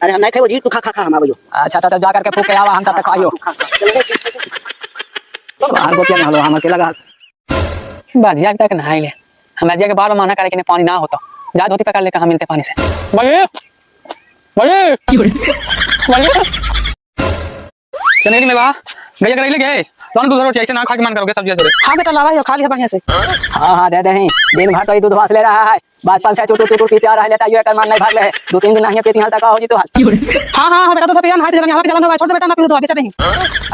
अरे हम नहीं खाओ जी, तू खा खा खा हम आयो। अच्छा तो जा करके फूक के आवा, हम तब तक खाइयो। बाहर को क्या ना लो, हम अकेला गा बाजिया तक नहाई ले। हम बाजिया के बाहर माना करे कि पानी ना होता, जा धोती पकड़ ले, कहां मिलते पानी से। बोलिए बोलिए बोलिए चने में बा गया कर ले गए दोनों दूध रोटी ऐसे ना खा के मन करोगे सब्जी से। हां बेटा लावा यो खा लिया बढ़िया से। हां दे दे ही, दिन भर तो ही दूध वास ले रहा है, बात पाल से चुटू पीते आ रहा है, लेता ये कर मान नहीं भाग ले, 2-3 दिन नहीं पेटी हाल तक हो जी तो हां हां बेटा तो सब यहां हाथ यहां के चलन होगा, छोड़ दे बेटा ना पी तो आगे चलेंगे।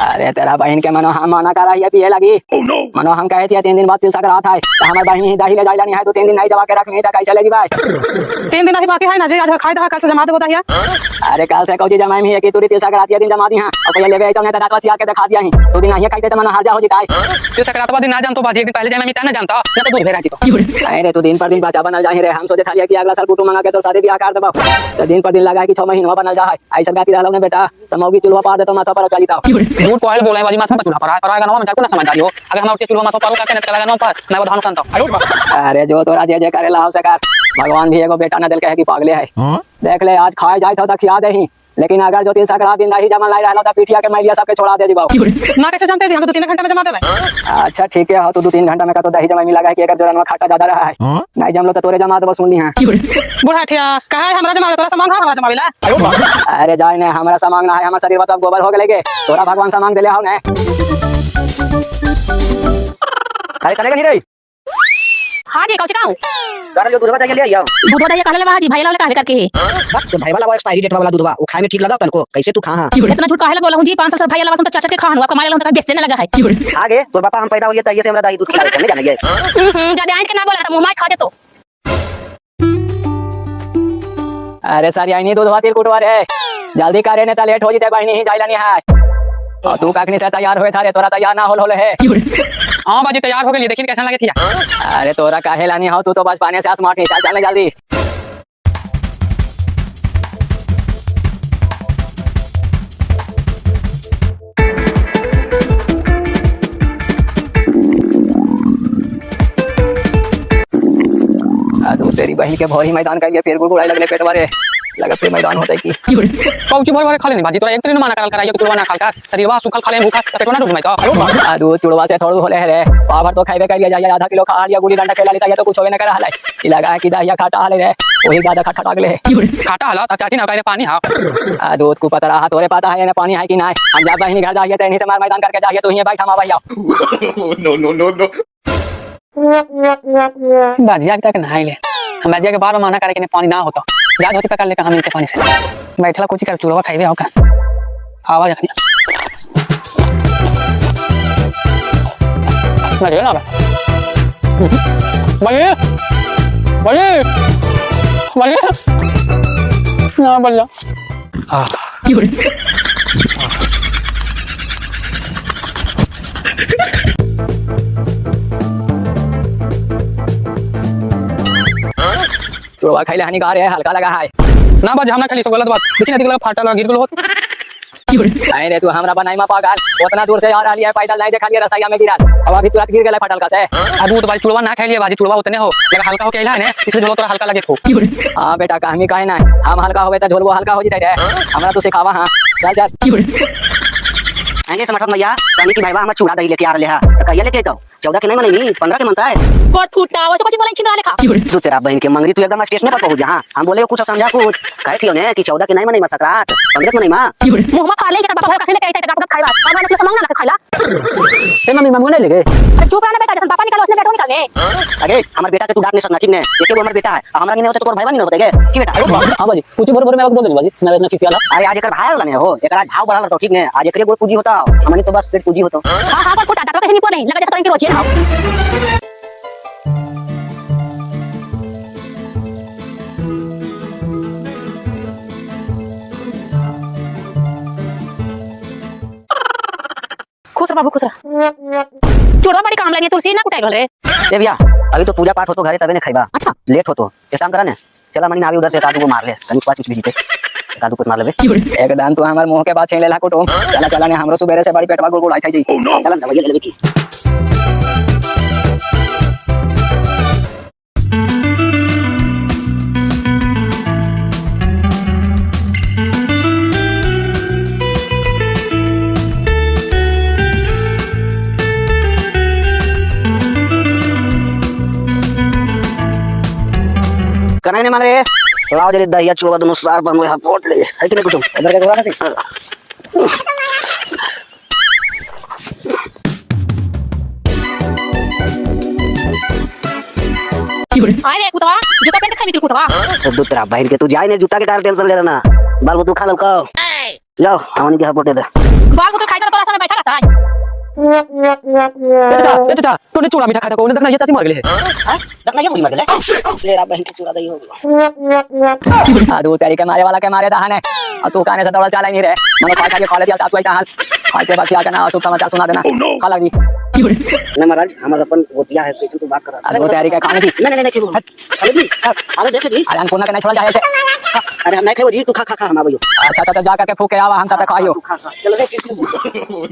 अरे तेरा बहन के मनो हम मना कर रही है पिए लगी। मनो हम कहे थे 3 दिन बाद तिल सकरात है, तो हमार बहन ही दही ले जाइला नहीं है, तो 3 दिन नहीं जमा के रखनी, तो कैसे चलेगी भाई? 3 दिन नहीं बाकी है ना जी, आज खाई था कल से जमा दे बताइए। अरे कल से कौजी जमाई है कि तू तिल सकरात के दिन जमा दी हां, और पहले लेवे तो ने दादा चिया के दिखा दिया ही, तो दिन नहीं खाई तो मनो हार जा हो जी काय। तिल सकरात वाला दिन ना जान तो बाजी एक दिन पहले जाए, मैं ना जानता ना तो दूध भेरा जी तो। अरे तू दिन पर दिन बचा बनल जाहि रे, हम सोचे था कि अगला साल कुटुम मंगा के तो शादी ब्याह कर देबा, तो दिन पर दिन लगा कि 6 महीना बनल जा है, ऐसा बात रहलो ने बेटा, तो मौगी चुलवा पा दे तो माथा पर चली ता। झूठ कोयल बोले बाजी माथा पर चुलवा पर आएगा ना, मैं ना समझदारी हो, अगर हम उठे चुलवा माथा पर करके न लगा ना पर मैं वो धान संता। अरे जो तोरा जे करे लाओ सकार, भगवान भी एगो बेटा न दिल कहे कि पागले है। देख ले आज खाए जाए तो खिया दे ही, लेकिन अगर जो तिल सकरात दिन नहीं जमा लाई रहला तो पिटिया के मैलिया सबके छोड़ा दे जी बाबू। ना कैसे जानते जी, हम तो 3 घंटे में जमा देबे। अच्छा ठीक है, हो तो 2-3 घंटा में का तो दही जमा मिला है कि अगर जोरन में खाटा ज्यादा रहा है, नहीं जमलो तो तोरे जमा देबो सुनली हां। बुढ़ा ठिया कहा है हमरा जमा तोरा सामान हमरा जमाविला। अरे जाय ने हमरा सामान ना है, हमर शरीर में गोबर हो गेले के, तोरा भगवान सामान देले हो ने। अरे कने नहीं रे। हां जी कौची कहूं कर जो दूधवा दे ले आइयो, दूधवा दे काले बाजी भाई वाला काहे करके तो भाई वाला एक्सपायरी डेट वाला दूधवा वो खाए में ठीक लगा तनको, कैसे तू खा हां इतना झूठ काहे बोला हूं जी, 5 साल से भाई वाला तुम तो चाचा के खान हुआ कमाई वाला तो बेचने लगा है। आगे तोर पापा हम पैदा होइए त ये से हमरा दही दूध खिलावे नहीं जाने ये ज्यादा आंट के ना बोला त मुंह में खा दे तो। अरे सारी आईनी दूधवा तेल कुटवा रे, जल्दी करे ने त लेट हो जते बहनी ही जाइला नहीं है, और तू काकनी से तैयार होए थारे, तोरा तैयार ना होले है। हां बाजी तैयार हो गेली, देखिन कैसा लगे थिया। अरे तोरा काहे लानी हो, तू तो बस पानी से आसमाट नहीं, चल जल्दी। तू तेरी बहन के भोरी मैदान कर गया, फिर गुड़गुड़ाई लगले पेट मारे लगा, फिर मैदान होता है की कौची भोर भोर खा लेनी बाजी, तोरा एक दिन माना करल कराइयो कि चुड़वा ना खाल कर, शरीरवा सुखल खा ले भूखा पेट ना डूब तो। आ दूध चुड़वा से थोड़ू होले रे, पावर तो खाइबे कर लिया जाय, आधा किलो खा लिया, गुड़ी डंडा खेला लेता ये तो कुछ होवे ना कर हलाई, ई लगा कि दहिया खाटा हाले रे, वही ज्यादा खाटा लागले खाटा हाला त चाटी ना करे पानी हा। आ दूध को पता रहा, तोरे पता है ना पानी है कि ना, हम जा बहनी घर जाइए त इन्हीं से मार मैदान करके जाइए, तो यहीं बैठा मावा आओ। नो नो नो नो बाजिया तक नहाई ले, हम बाजिया के बाहर माना करे कि पानी ना होता, जा धोती पकड़ ले, कहां मिलते पानी से। बैठला कुछ कर चुड़वा खाइबे हो का आवाज रखनी मजे ना बजे बजे बजे ना बल्ला हां चुड़वा खाइले हानिकार है, हल्का लगा है ना बाज, हमना खाली सब गलत बात, लेकिन अधिक लगा फाटा लगा गिर गेल होत। अरे तू हमरा बनाई मा पागल, उतना दूर से आ रही है, पैदल नहीं देखा लिया रास्ता में गिरा, अब अभी तुरंत गिर गेला फाटल का से। आ दूध भाई चुड़वा ना खाइ लिए बाजी, चुड़वा उतने हो लगा हल्का हो के आइला है ने, इसलिए झोलो तोरा हल्का लगे को। हां बेटा कहानी काहे ना, हम हल्का होवे त झोलवा हल्का हो जइते रे, हमरा तो सिखावा हां चल चल। आगे समझत मैया रानी की भाईवा हमर चूड़ा दही लेके आ रहले हा, त कहिया लेके तो 14 के नहीं मनई 15 के मनता है कोट फूटा वो तो कुछ बोलै छिना लेखा। तू तेरा बहन के मंगरी तू एकदम स्टेशन पर पहुंच जा, हम बोले कुछ समझा कुछ कहे छियो ने कि 14 के नहीं मनई सकरात 15 के मनई मा मुंह में खा ले के बाबा कहे लेके आइते का खाइबा, अब मैंने सामान ना खाइला ए मम्मी मम्मी ने लेके। अरे चुप रहना बेटा, जब पापा निकालो उसने बेटो निकालने। अरे हमर बेटा के तू डांट नहीं सकना ठीक ने, एके हमर बेटा है, हमरा नहीं होता तो तोर भाईवा नहीं होता के की बेटा। हां बाजी कुछ बोल बोल मैं बोल दे बाजी, मैं इतना किसी वाला। अरे आज एकर भाई वाला ने हो, एकरा ढाव बढ़ा तो ठीक ने, आज एकरे गोर पूजी होता, हमनी तो बस पेट पूजी होता। हां हां पर फुटा डॉक्टर कैसे नहीं पो नहीं लगा जैसा तरह की रोची ना। खुश रह बाबू खुश रह, चुड़वा बड़ी काम लगी, तुलसी ना कुटाई रे। ए भैया अभी तो पूजा पाठ हो तो घरे तबे ने खाइबा, अच्छा लेट हो तो एक काम करा ने, चला मनी नावी उधर से कादू को मार ले, कनी कुछ भी जीते कादू को मार लेबे। एक दान तू हमर मुंह के बात छीन लेला कुटुम, चला चला ने हमरो सुबेरे से बड़ी पेटवा गुड़ गुड़ आई थाई, चला दवाई ले लेबे की। कनाई नहीं मांग रहे लाओ जरी दहिया चूड़ा दोनों सार पर मुझे पोट ले है कि नहीं कुछ उधर के थोड़ा नहीं अरे कुतवा जूता पहन के खाई कुतवा तो तेरा बहन के तू जाए नहीं जूता के कारण टेंशन ले रहा ना बाल बुतरू खा लो का जाओ हमन के पोटे दे बाल बुतरू खाई तो तोरा सामने बैठा रहता है चाचा तूने चूड़ा मीठा खाया था उन्हें देखना ये चाची मर गई है हां देखना ये मर गए तेरा बहन के चूड़ा दही हो गया तू तेरी के मारे वाला के मारे दहाने और तू कहने से दौड़ चला नहीं रहे मनो खा के कॉलेज आता तू ऐसा हाल आज के बाद क्या करना शुभ समाचार सुना देना खा लगी नहीं महाराज हमारा अपन गोतिया है पीछे तू बात कर रहा अरे तेरी के खाने की नहीं नहीं क्यों खाने दी अरे देख जी अरे हमको ना करना छोड़ जाए से अरे हम नहीं खाओ जी तू खा खा खा हम आबो अच्छा तो जा करके फूके आवा हम तक खाइयो तू खा खा चलो रे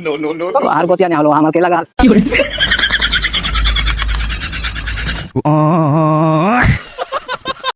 no, no, no. बाहर गोतिया नहीं हलो हम के लगा